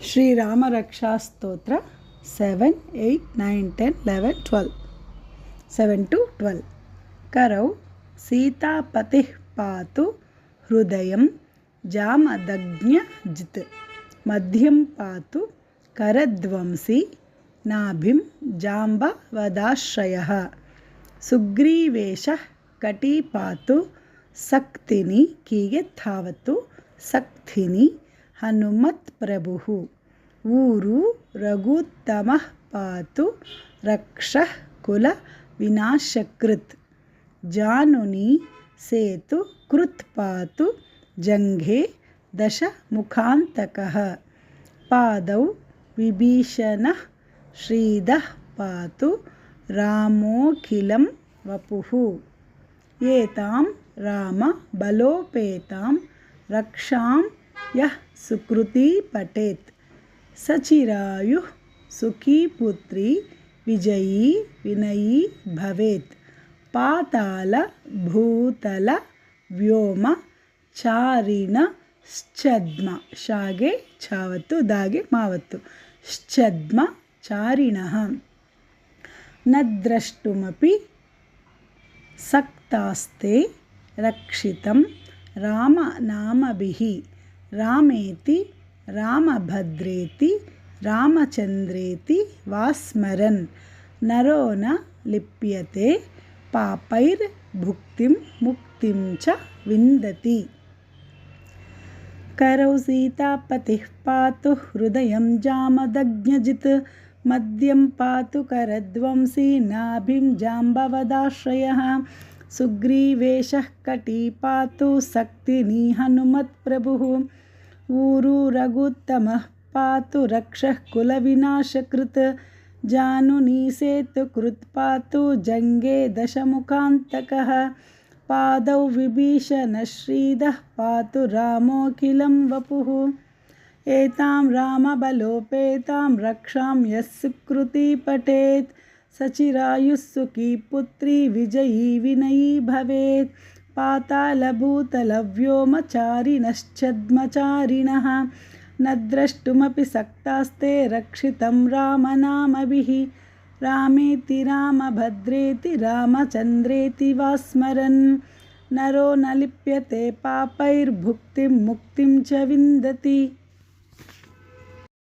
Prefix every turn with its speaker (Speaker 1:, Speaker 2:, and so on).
Speaker 1: श्रीराम रक्षा स्तोत्र 7, 8, 9, 10, 11, 12 7 to 12 करौ सीतापतिः पातु हृदयं जामदग्न्यजित् मध्यं पातु करध्वंसी नाभिं जाम्बवदाश्रयः सुग्रीवेशः कटी पातु सक्तिनी कीगे धावतु सक्थिनी हनुमत्प्रभुः ऊरु रघुत्तमः पातु रक्षः कुल विनाशकृत् जानुनी सेतु कृत् पातु जङ्घे दशमुखान्तकः पादौ विभीषणः श्रीदः पातु रामोऽखिलं वपुः एतां राम बलोपेतां रक्षां यः सुकृती पठेत् सचिरायुः सुखी पुत्री विजयी विनयी भवेत् पाताल भूतल व्योम चारिण श्चद्म शागे छावतु दागे मावतु श्चद्म चारिणः न द्रष्टुमपि सक्तास्ते रक्षितं रामनामभिः रामेति रामभद्रेति रामचन्द्रेति वा स्मरन् नरो न लिप्यते पापैर्भुक्तिं मुक्तिं च विन्दति करौ सीतापतिः पातु हृदयं जामदग्न्यजित् मध्यं पातु करध्वंसी नाभिं जाम्बवदाश्रयः सुग्रीवेशः कटी पातु सक्तिनी हनुमत्प्रभुः ऊरु रघुत्तमः पातु रक्षः कुलविनाशकृत् जानुनी सेतु कृत् पातु जङ्गे दशमुखान्तकः पादौ विभीषणश्रीदः पातु रामोऽखिलं वपुः एतां रामबलोपेतां रक्षां यः सुकृती पठेत् सचिरायुः सुखी पुत्री विजयी विनयी भवेत् पातालभूतलव्योमचारिणश्चद्मचारिणः न द्रष्टुमपि सक्तास्ते रक्षितं रामनामभिः रामेति रामभद्रेति रामचन्द्रेति वा स्मरन् नरो न लिप्यते पापैर्भुक्तिं मुक्तिं च विन्दति।